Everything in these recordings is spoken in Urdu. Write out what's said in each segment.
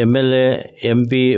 MLA MP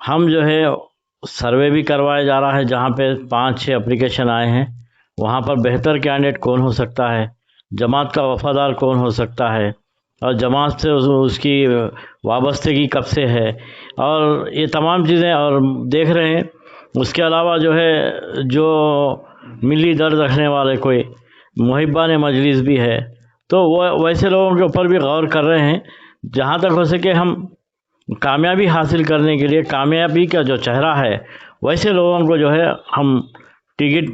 ہم جو ہے سروے بھی کروایا جا رہا ہے، جہاں پہ 5-6 اپلیکیشن آئے ہیں وہاں پر بہتر کینڈیڈیٹ کون ہو سکتا ہے، جماعت کا وفادار کون ہو سکتا ہے، اور جماعت سے اس کی وابستگی کب سے ہے، اور یہ تمام چیزیں اور دیکھ رہے ہیں۔ اس کے علاوہ جو ہے جو ملی درد رکھنے والے کوئی محبان مجلس بھی ہے، تو وہ ویسے لوگوں کے اوپر بھی غور کر رہے ہیں۔ جہاں تک ہو سکے ہم کامیابی حاصل کرنے کے لیے کامیابی کا جو چہرہ ہے ویسے لوگوں کو جو ہے ہم ٹکٹ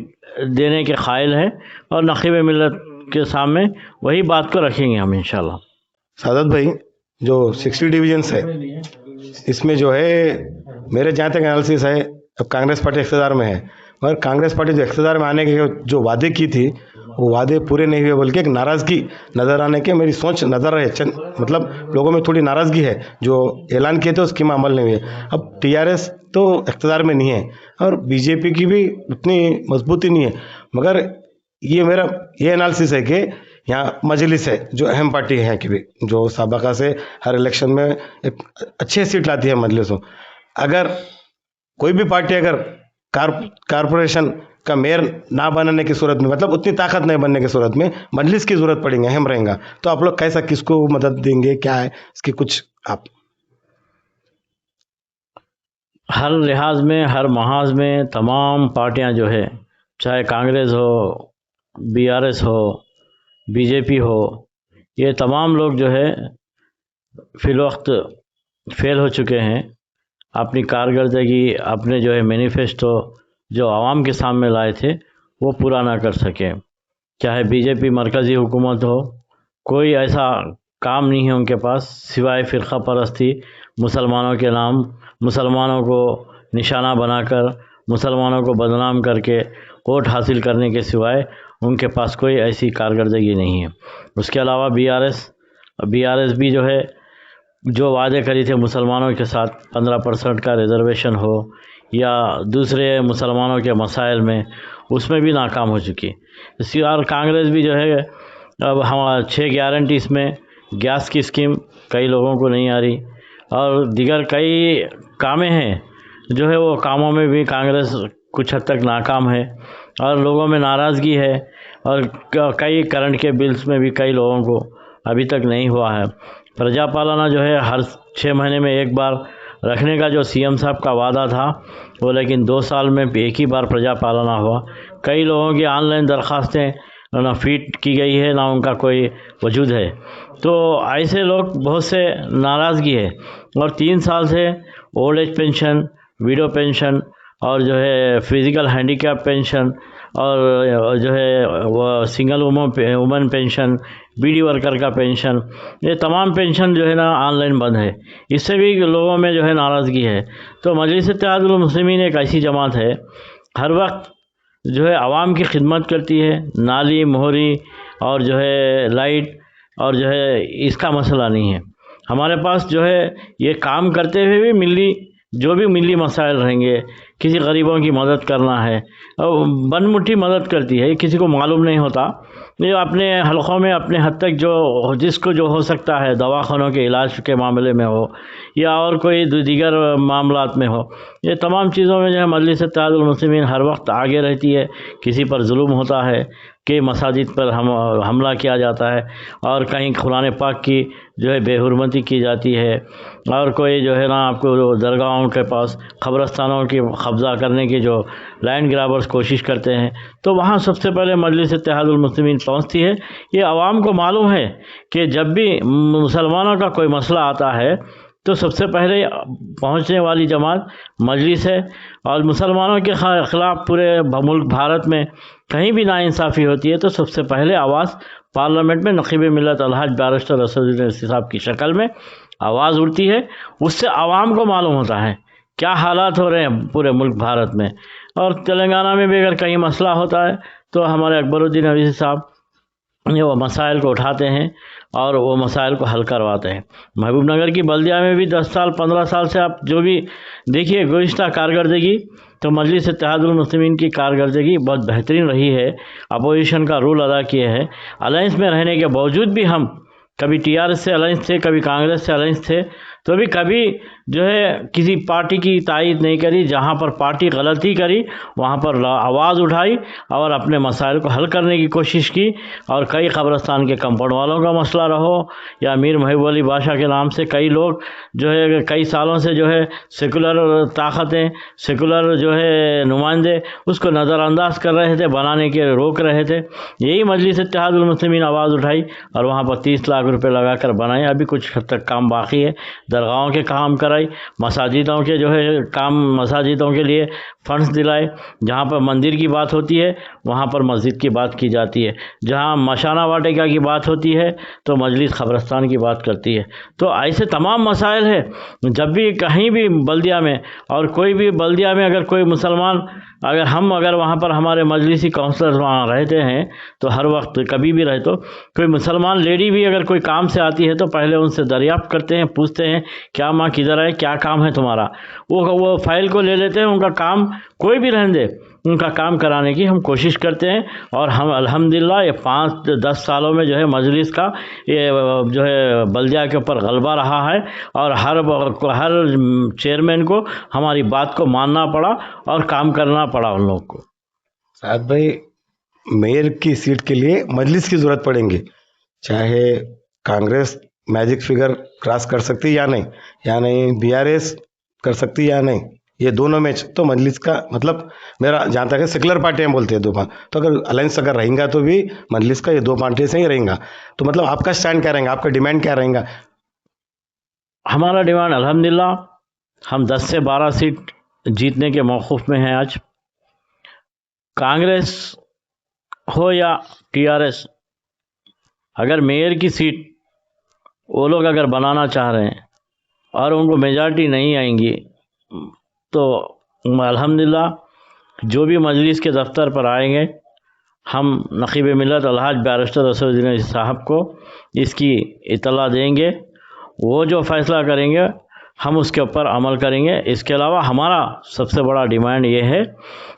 دینے کے قائل ہیں، اور نقیب ملت کے سامنے وہی بات کو رکھیں گے ہم انشاءاللہ۔ سعادت بھائی، جو 60 ڈویژنس ہے اس میں جو ہے میرے جہاں تک انالیسس ہے، اب کانگریس پارٹی اقتدار میں ہے، مگر کانگریس پارٹی جو اقتدار میں آنے کے جو وعدے کی تھی وہ وعدے پورے نہیں ہوئے، بلکہ ایک ناراضگی نظر آنے کے میری سوچ نظر ہے، مطلب لوگوں میں تھوڑی ناراضگی ہے، جو اعلان کیے تھے اس کی میں عمل نہیں ہوئے۔ اب TRS تو اقتدار میں نہیں ہے اور BJP کی بھی اتنی مضبوطی نہیں ہے، مگر میرا یہ انالیسس ہے کہ یہاں مجلس ہے جو اہم پارٹی ہے کہ بھی جو سابقہ سے ہر الیکشن میں ایک اچھے سیٹ لاتی ہے مجلسوں، اگر کوئی بھی پارٹی اگر کارپوریشن کا میئر نہ بننے کی صورت میں، مطلب اتنی طاقت نہیں بننے کی صورت میں مجلس کی ضرورت پڑیں گے، اہم رہیں گا، تو آپ لوگ کیسا کس کو مدد دیں گے، کیا ہے اس کی کچھ آپ؟ ہر لحاظ میں، ہر محاذ میں تمام پارٹیاں جو ہے، چاہے کانگریس ہو، BRS ہو، BJP ہو، یہ تمام لوگ جو ہے فی الوقت فیل ہو چکے ہیں۔ اپنی کارکردگی، اپنے جو ہے مینیفیسٹو جو عوام کے سامنے لائے تھے وہ پورا نہ کر سکے۔ چاہے BJP مرکزی حکومت ہو، کوئی ایسا کام نہیں ہے ان کے پاس سوائے فرقہ پرستی، مسلمانوں کے نام، مسلمانوں کو نشانہ بنا کر، مسلمانوں کو بدنام کر کے ووٹ حاصل کرنے کے سوائے ان کے پاس کوئی ایسی کارکردگی نہیں ہے۔ اس کے علاوہ BRS بھی جو ہے جو وعدے کری تھے مسلمانوں کے ساتھ 15% کا ریزرویشن ہو یا دوسرے مسلمانوں کے مسائل میں، اس میں بھی ناکام ہو چکی۔ اور کانگریس بھی جو ہے اب 6 گارنٹیز میں گیس کی اسکیم کئی لوگوں کو نہیں آ رہی، اور دیگر کئی کامیں ہیں جو ہے وہ کاموں میں بھی کانگریس کچھ حد تک ناکام ہے، اور لوگوں میں ناراضگی ہے، اور کئی کرنٹ کے بلز میں بھی کئی لوگوں کو ابھی تک نہیں ہوا ہے۔ پرجا پالنا جو ہے ہر 6 مہینے میں ایک بار رکھنے کا جو CM صاحب کا وعدہ تھا وہ لیکن 2 سال میں ایک ہی بار پرجا پالنا ہوا۔ کئی لوگوں کی آن لائن درخواستیں نہ فیڈ کی گئی ہے، نہ ان کا کوئی وجود ہے، تو ایسے لوگ بہت سے ناراضگی ہے۔ اور 3 سال سے اولڈ ایج پینشن، ویڈو پینشن، اور جو ہے فزیکل ہینڈیکیپ پینشن، اور جو ہے وہ single woman pension, BD worker کا پینشن، یہ تمام پینشن جو ہے نا آن لائن بند ہے۔ اس سے بھی لوگوں میں جو ہے ناراضگی ہے۔ تو مجلس اتحاد المسلمین ایک ایسی جماعت ہے ہر وقت جو ہے عوام کی خدمت کرتی ہے، نالی، مہری اور جو ہے لائٹ، اور جو ہے اس کا مسئلہ نہیں ہے۔ ہمارے پاس جو ہے یہ کام کرتے ہوئے بھی جو بھی ملی مسائل رہیں گے، کسی غریبوں کی مدد کرنا ہے، بن مٹھی مدد کرتی ہے، کسی کو معلوم نہیں ہوتا، یہ اپنے حلقوں میں اپنے حد تک جس کو جو ہو سکتا ہے، دواخانوں کے علاج کے معاملے میں ہو یا اور کوئی دیگر معاملات میں ہو، یہ تمام چیزوں میں جو ہے مجلس اتحاد المسلمین ہر وقت آگے رہتی ہے۔ کسی پر ظلم ہوتا ہے کہ مساجد پر حملہ کیا جاتا ہے، اور کہیں قرآن پاک کی جو ہے بے حرمتی کی جاتی ہے، اور کوئی جو ہے نا آپ کو درگاہوں کے پاس قبرستانوں کی قبضہ کرنے کی جو لینڈ گرابرز کوشش کرتے ہیں، تو وہاں سب سے پہلے مجلس اتحاد المسلمین پہنچتی ہے۔ یہ عوام کو معلوم ہے کہ جب بھی مسلمانوں کا کوئی مسئلہ آتا ہے تو سب سے پہلے پہنچنے والی جماعت مجلس ہے، اور مسلمانوں کے خلاف پورے ملک بھارت میں کہیں بھی ناانصافی ہوتی ہے تو سب سے پہلے آواز پارلیمنٹ میں نقیب ملت الحاج بیرسٹر اسد الدین اویسی صاحب کی شکل میں آواز اٹھتی ہے۔ اس سے عوام کو معلوم ہوتا ہے کیا حالات ہو رہے ہیں پورے ملک بھارت میں، اور تلنگانہ میں بھی اگر کہیں مسئلہ ہوتا ہے تو ہمارے اکبر الدین اویسی صاحب وہ مسائل کو اٹھاتے ہیں اور وہ مسائل کو حل کرواتے ہیں۔ محبوب نگر کی بلدیہ میں بھی 10 سال 15 سال سے آپ جو بھی دیکھیے گزشتہ کارکردگی، تو مجلس اتحاد المسلمین کی کارکردگی بہت بہترین رہی ہے، اپوزیشن کا رول ادا کیے ہے۔ الائنس میں رہنے کے باوجود بھی ہم کبھی TRS سے الائنس تھے، کبھی کانگریس سے الائنس تھے، تو بھی کبھی جو ہے کسی پارٹی کی تائید نہیں کری. جہاں پر پارٹی غلطی کری وہاں پر آواز اٹھائی اور اپنے مسائل کو حل کرنے کی کوشش کی. اور کئی قبرستان کے کمپاؤنڈ والوں کا مسئلہ رہو یا میر محبوب علی بادشاہ کے نام سے کئی لوگ جو ہے کئی سالوں سے جو ہے سیکولر طاقتیں سیکولر جو ہے نمائندے اس کو نظر انداز کر رہے تھے, بنانے کے روک رہے تھے. یہی مجلس اتحاد المسلمین آواز اٹھائی اور وہاں پر 30 لاکھ روپے لگا کر بنائے. ابھی کچھ حد تک کام باقی ہے. درگاہوں کے کام کرائی, مساجدوں کے جو ہے کام مساجدوں کے لیے فنڈز دلائے. جہاں پر مندر کی بات ہوتی ہے وہاں پر مسجد کی بات کی جاتی ہے. جہاں مشانہ واٹیکا کی بات ہوتی ہے تو مجلس قبرستان کی بات کرتی ہے. تو ایسے تمام مسائل ہے. جب بھی کہیں بھی بلدیہ میں اور کوئی بھی بلدیہ میں اگر کوئی مسلمان اگر وہاں پر ہمارے مجلسی کونسلر وہاں رہتے ہیں تو ہر وقت کبھی بھی رہے تو کوئی مسلمان لیڈی بھی اگر کوئی کام سے آتی ہے تو پہلے ان سے دریافت کرتے ہیں, پوچھتے ہیں کیا ماں کدھر ہے, کیا کام ہے تمہارا. وہ فائل کو لے لیتے ہیں. ان کا کام کوئی بھی رہنے دے ان کا کام کرانے کی ہم کوشش کرتے ہیں. اور ہم الحمدللہ یہ 5-10 سالوں میں جو ہے مجلس کا یہ جو ہے بلدیہ کے اوپر غلبہ رہا ہے اور ہر چیئرمین کو ہماری بات کو ماننا پڑا اور کام کرنا پڑا ان لوگوں کو. سعد بھائی, میئر کی سیٹ کے لیے مجلس کی ضرورت پڑیں گی, چاہے کانگریس میجک فگر کراس کر سکتی یا نہیں بی آر ایس کر سکتی یا نہیں, یہ دونوں میں تو مجلس کا مطلب میرا جہاں تک ہے سیکولر پارٹیاں بولتے ہیں دو تو اگر الائنس اگر رہیں گا تو بھی مجلس کا یہ 2 پارٹی سے ہی رہیں گا. تو مطلب آپ کا سٹینڈ کیا رہیں گا, آپ کا ڈیمانڈ کیا رہیں گا؟ ہمارا ڈیمانڈ الحمدللہ ہم 10 سے 12 سیٹ جیتنے کے موقف میں ہیں. آج کانگریس ہو یا ٹی آر ایس, اگر میئر کی سیٹ وہ لوگ اگر بنانا چاہ رہے ہیں اور ان کو میجارٹی نہیں آئیں گی تو الحمدللہ جو بھی مجلس کے دفتر پر آئیں گے ہم نقیب ملت الحاج بیرسٹر اسد الدین صاحب کو اس کی اطلاع دیں گے. وہ جو فیصلہ کریں گے ہم اس کے اوپر عمل کریں گے. اس کے علاوہ ہمارا سب سے بڑا ڈیمانڈ یہ ہے,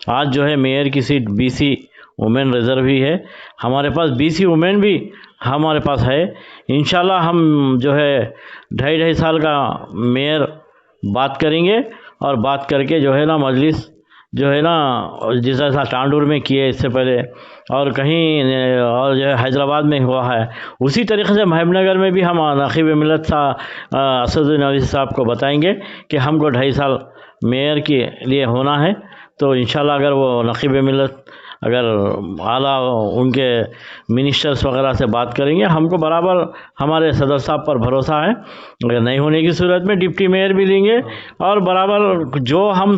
آج جو ہے میئر کی seat B C women reserve ہی ہے. ہمارے پاس بی سی وومن بھی ہمارے پاس ہے. انشاءاللہ ہم جو ہے 2.5 سال کا میئر بات کریں گے اور بات کر کے جو ہے نا مجلس جو ہے نا جس ایسا ٹانڈور میں کیے اس سے پہلے اور کہیں اور جو ہے حیدرآباد میں ہوا ہے اسی طریقے سے محبوب نگر میں بھی ہم نقیب ملت اسد الدین صاحب کو بتائیں گے کہ ہم کو 2.5 سال میئر کے لیے ہونا ہے. تو انشاءاللہ اگر وہ نقیب ملت اگر اعلیٰ ان کے منسٹرز وغیرہ سے بات کریں گے ہم کو برابر ہمارے صدر صاحب پر بھروسہ ہے. اگر نہیں ہونے کی صورت میں ڈپٹی میئر بھی لیں گے اور برابر جو ہم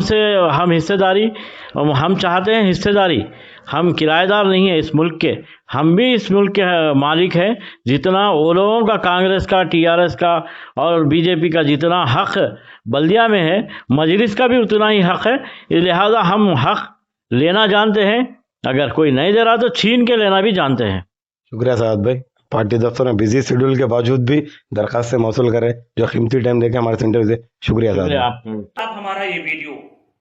حصے داری ہم چاہتے ہیں حصے داری. ہم کرایہ دار نہیں ہیں اس ملک کے, ہم بھی اس ملک کے مالک ہیں. جتنا وہ لوگوں کا کانگریس کا ٹی آر ایس کا اور بی جے پی کا جتنا حق بلدیہ میں ہے مجلس کا بھی اتنا ہی حق ہے. لہذا ہم حق لینا جانتے ہیں, اگر کوئی نہیں دے رہا تو چھین کے لینا بھی جانتے ہیں. شکریہ سعد بھائی, پارٹی دفتر میں بزی شیڈول کے باوجود بھی درخواست سے موصول کرے جو قیمتی ٹائم دے کے ہمارے سینٹر سے. شکریہ سعد بھائی. آپ ہمارا یہ ویڈیو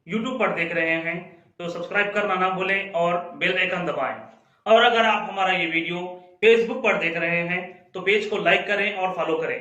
YouTube پر دیکھ رہے ہیں تو سبسکرائب کرنا نہ بھولیں اور بیل آئیکن دبائیں. اور اگر آپ ہمارا یہ ویڈیو Facebook پر دیکھ رہے ہیں تو پیج کو لائک کریں اور فالو کریں.